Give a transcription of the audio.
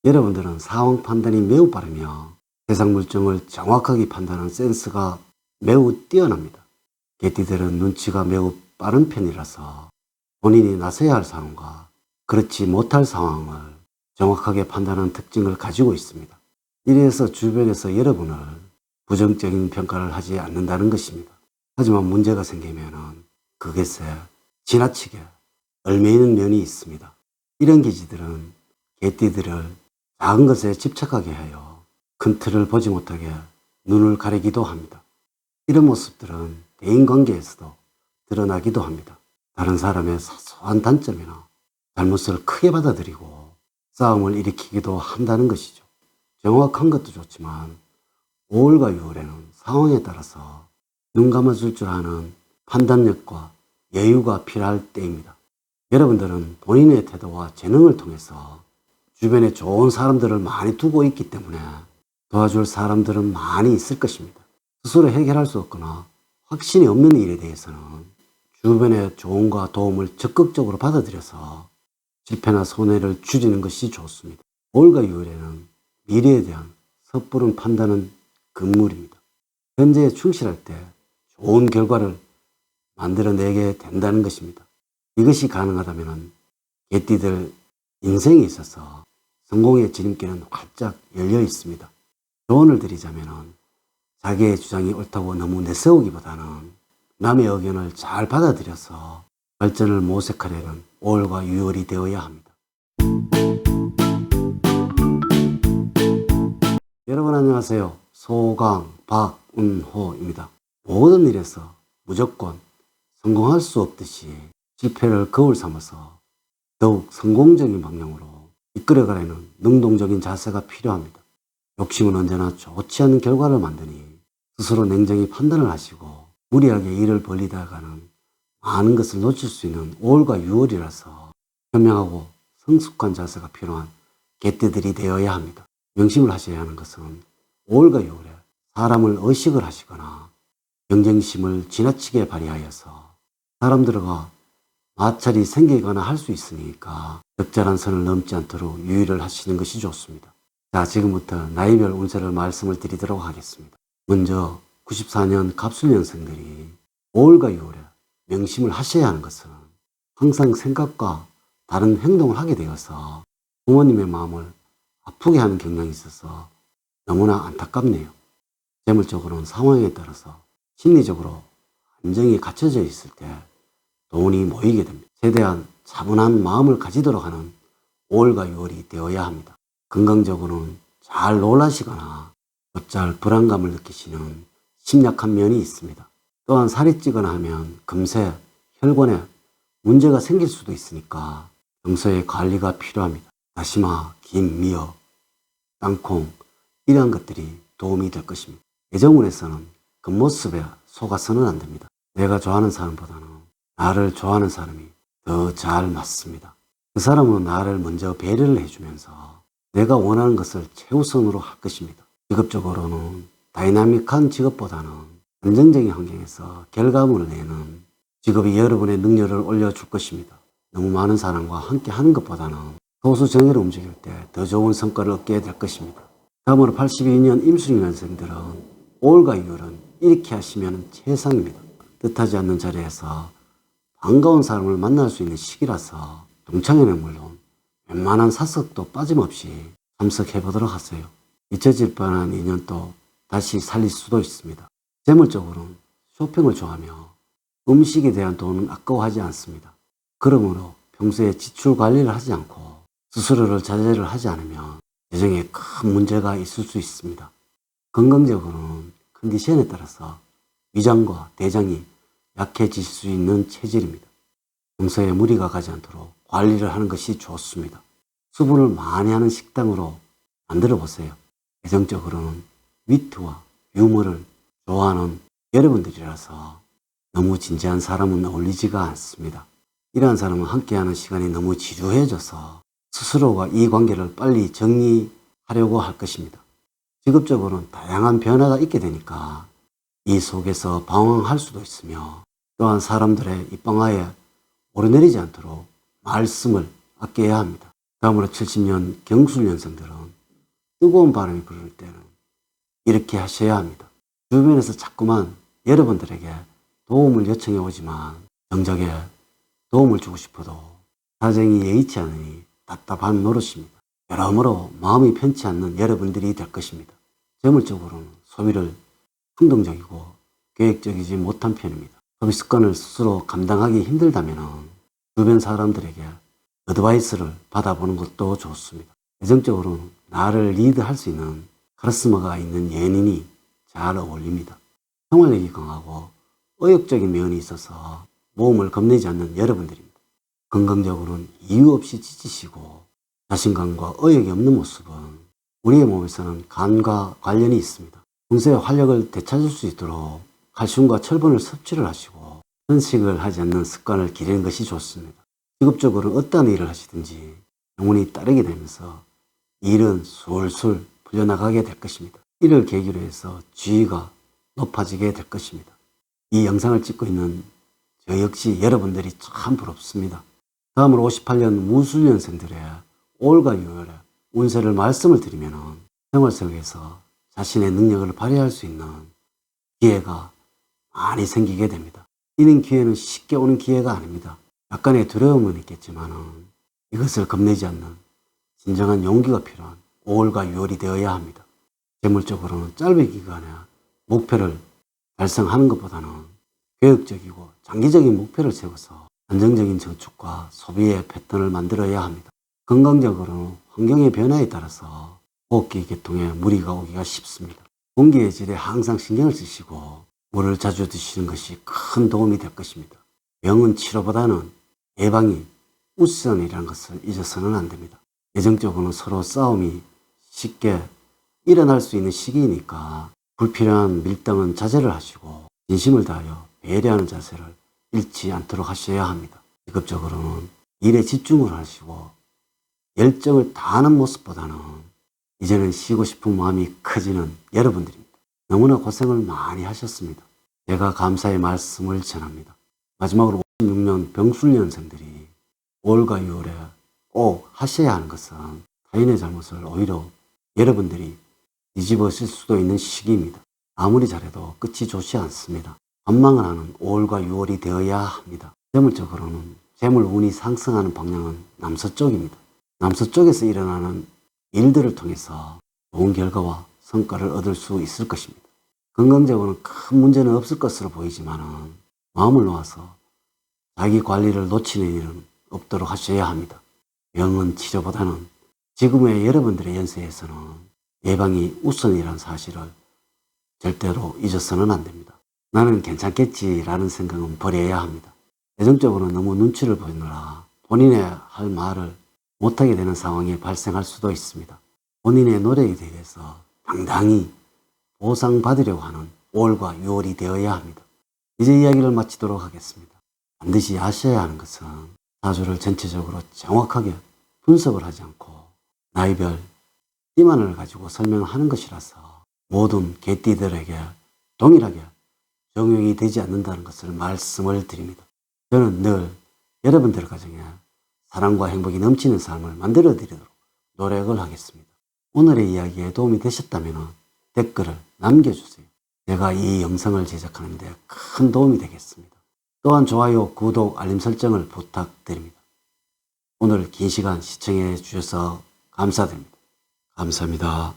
여러분들은 상황 판단이 매우 빠르며 세상 물정을 정확하게 판단하는 센스가 매우 뛰어납니다. 개띠들은 눈치가 매우 빠른 편이라서 본인이 나서야 할 상황과 그렇지 못할 상황을 정확하게 판단하는 특징을 가지고 있습니다. 이래서 주변에서 여러분을 부정적인 평가를 하지 않는다는 것입니다. 하지만 문제가 생기면 그것에 지나치게 얽매이는 면이 있습니다. 이런 기지들은 개띠들을 작은 것에 집착하게 하여 큰 틀을 보지 못하게 눈을 가리기도 합니다. 이런 모습들은 대인관계에서도 드러나기도 합니다. 다른 사람의 사소한 단점이나 잘못을 크게 받아들이고 싸움을 일으키기도 한다는 것이죠. 정확한 것도 좋지만 5월과 6월에는 상황에 따라서 눈 감아줄 줄 아는 판단력과 여유가 필요할 때입니다. 여러분들은 본인의 태도와 재능을 통해서 주변에 좋은 사람들을 많이 두고 있기 때문에 도와줄 사람들은 많이 있을 것입니다. 스스로 해결할 수 없거나 확신이 없는 일에 대해서는 주변의 조언과 도움을 적극적으로 받아들여서 실패나 손해를 줄이는 것이 좋습니다. 5월과 6월에는 미래에 대한 섣부른 판단은 금물입니다. 현재에 충실할 때 좋은 결과를 만들어내게 된다는 것입니다. 이것이 가능하다면 개띠들 인생에 있어서 성공의 지름길은 활짝 열려 있습니다. 조언을 드리자면 자기의 주장이 옳다고 너무 내세우기보다는 남의 의견을 잘 받아들여서 발전을 모색하려는 5월과 6월이 되어야 합니다. 여러분 안녕하세요. 소강 박운호입니다. 모든 일에서 무조건 성공할 수 없듯이 실패를 거울 삼아서 더욱 성공적인 방향으로 이끌어가려는 능동적인 자세가 필요합니다. 욕심은 언제나 좋지 않은 결과를 만드니 스스로 냉정히 판단을 하시고 무리하게 일을 벌리다가는 많은 것을 놓칠 수 있는 5월과 6월이라서 현명하고 성숙한 자세가 필요한 개띠들이 되어야 합니다. 명심을 하셔야 하는 것은 5월과 6월에 사람을 의식을 하시거나 경쟁심을 지나치게 발휘하여서 사람들과 마찰이 생기거나 할 수 있으니까 적절한 선을 넘지 않도록 유의를 하시는 것이 좋습니다. 자, 지금부터 나이별 운세를 말씀을 드리도록 하겠습니다. 먼저 94년 갑술년생들이 5월과 6월에 명심을 하셔야 하는 것은 항상 생각과 다른 행동을 하게 되어서 부모님의 마음을 아프게 하는 경향이 있어서 너무나 안타깝네요. 재물적으로는 상황에 따라서 심리적으로 안정이 갖춰져 있을 때 돈이 모이게 됩니다. 최대한 차분한 마음을 가지도록 하는 5월과 6월이 되어야 합니다. 건강적으로는 잘 놀라시거나 곧잘 불안감을 느끼시는 심약한 면이 있습니다. 또한 살이 찌거나 하면 금세 혈관에 문제가 생길 수도 있으니까 평소에 관리가 필요합니다. 다시마, 김, 미역, 땅콩 이러한 것들이 도움이 될 것입니다. 애정운에서는 겉모습에 속아서는 안 됩니다. 내가 좋아하는 사람보다는 나를 좋아하는 사람이 더 잘 맞습니다. 그 사람은 나를 먼저 배려를 해주면서 내가 원하는 것을 최우선으로 할 것입니다. 직업적으로는 다이나믹한 직업보다는 안정적인 환경에서 결과물을 내는 직업이 여러분의 능력을 올려줄 것입니다. 너무 많은 사람과 함께 하는 것보다는 소수 정예로 움직일 때 더 좋은 성과를 얻게 될 것입니다. 다음으로 82년 임술년생들은 5월과 6월은 이렇게 하시면 최상입니다. 뜻하지 않는 자리에서 반가운 사람을 만날 수 있는 시기라서 동창회는 물론 웬만한 사석도 빠짐없이 참석해 보도록 하세요. 잊혀질 뻔한 인연도 다시 살릴 수도 있습니다. 재물적으로는 쇼핑을 좋아하며 음식에 대한 돈은 아까워하지 않습니다. 그러므로 평소에 지출 관리를 하지 않고 스스로를 자제를 하지 않으면 재정에 큰 문제가 있을 수 있습니다. 건강적으로는 컨디션에 따라서 위장과 대장이 약해질 수 있는 체질입니다. 평소에 무리가 가지 않도록 관리를 하는 것이 좋습니다. 수분을 많이 하는 식당으로 만들어 보세요. 애정적으로는 위트와 유머를 좋아하는 여러분들이라서 너무 진지한 사람은 어울리지가 않습니다. 이러한 사람은 함께하는 시간이 너무 지루해져서 스스로가 이 관계를 빨리 정리하려고 할 것입니다. 직업적으로는 다양한 변화가 있게 되니까 이 속에서 방황할 수도 있으며 또한 사람들의 입방아에 오르내리지 않도록 말씀을 아껴야 합니다. 다음으로 70년 경술년생들은 뜨거운 바람이 부를 때는 이렇게 하셔야 합니다. 주변에서 자꾸만 여러분들에게 도움을 요청해 오지만 정작에 도움을 주고 싶어도 사정이 여의치 않으니 답답한 노릇입니다. 여러모로 마음이 편치 않는 여러분들이 될 것입니다. 재물적으로는 소비를 충동적이고 계획적이지 못한 편입니다. 소비 습관을 스스로 감당하기 힘들다면 주변 사람들에게 어드바이스를 받아보는 것도 좋습니다. 애정적으로는 나를 리드할 수 있는 카리스마가 있는 연인이 잘 어울립니다. 생활력이 강하고 의욕적인 면이 있어서 모험을 겁내지 않는 여러분들입니다. 건강적으로는 이유 없이 지치시고 자신감과 의욕이 없는 모습은 우리의 몸에서는 간과 관련이 있습니다. 평소에 활력을 되찾을 수 있도록 칼슘과 철분을 섭취를 하시고 편식을 하지 않는 습관을 기르는 것이 좋습니다. 직업적으로 어떠한 일을 하시든지 영혼이 따르게 되면서 일은 술술 풀려나가게 될 것입니다. 이를 계기로 해서 지위가 높아지게 될 것입니다. 이 영상을 찍고 있는 저 역시 여러분들이 참 부럽습니다. 다음으로 58년 무술년생들의 5월과 6월에 운세를 말씀을 드리면 생활 속에서 자신의 능력을 발휘할 수 있는 기회가 많이 생기게 됩니다. 이런 기회는 쉽게 오는 기회가 아닙니다. 약간의 두려움은 있겠지만 이것을 겁내지 않는 진정한 용기가 필요한 5월과 6월이 되어야 합니다. 재물적으로는 짧은 기간에 목표를 달성하는 것보다는 계획적이고 장기적인 목표를 세워서 안정적인 저축과 소비의 패턴을 만들어야 합니다. 건강적으로는 환경의 변화에 따라서 호흡기 계통에 무리가 오기가 쉽습니다. 공기의 질에 항상 신경을 쓰시고 물을 자주 드시는 것이 큰 도움이 될 것입니다. 병은 치료보다는 예방이 우선이라는 것을 잊어서는 안 됩니다. 예정적으로는 서로 싸움이 쉽게 일어날 수 있는 시기이니까 불필요한 밀당은 자제를 하시고 진심을 다하여 배려하는 자세를 잃지 않도록 하셔야 합니다. 직업적으로는 일에 집중을 하시고 열정을 다하는 모습보다는 이제는 쉬고 싶은 마음이 커지는 여러분들입니다. 너무나 고생을 많이 하셨습니다. 제가 감사의 말씀을 전합니다. 마지막으로 56년 병술년생들이 5월과 6월에 꼭 하셔야 하는 것은 타인의 잘못을 오히려 여러분들이 뒤집어질 수도 있는 시기입니다. 아무리 잘해도 끝이 좋지 않습니다. 관망을 하는 5월과 6월이 되어야 합니다. 재물적으로는 재물 운이 상승하는 방향은 남서쪽입니다. 남서쪽에서 일어나는 일들을 통해서 좋은 결과와 성과를 얻을 수 있을 것입니다. 건강적으로는 큰 문제는 없을 것으로 보이지만 마음을 놓아서 자기 관리를 놓치는 일은 없도록 하셔야 합니다. 병은 치료보다는 지금의 여러분들의 연세에서는 예방이 우선이라는 사실을 절대로 잊어서는 안 됩니다. 나는 괜찮겠지라는 생각은 버려야 합니다. 예정적으로 너무 눈치를 보느라 본인의 할 말을 못하게 되는 상황이 발생할 수도 있습니다. 본인의 노력에 대해서 당당히 보상받으려고 하는 5월과 6월이 되어야 합니다. 이제 이야기를 마치도록 하겠습니다. 반드시 아셔야 하는 것은 사주를 전체적으로 정확하게 분석을 하지 않고 나이별 기만을 가지고 설명하는 것이라서 모든 개띠들에게 동일하게 적용이 되지 않는다는 것을 말씀을 드립니다. 저는 늘 여러분들 가정에 사랑과 행복이 넘치는 삶을 만들어 드리도록 노력을 하겠습니다. 오늘의 이야기에 도움이 되셨다면 댓글을 남겨주세요. 제가 이 영상을 제작하는 데 큰 도움이 되겠습니다. 또한 좋아요, 구독, 알림 설정을 부탁드립니다. 오늘 긴 시간 시청해 주셔서 감사드립니다. 감사합니다.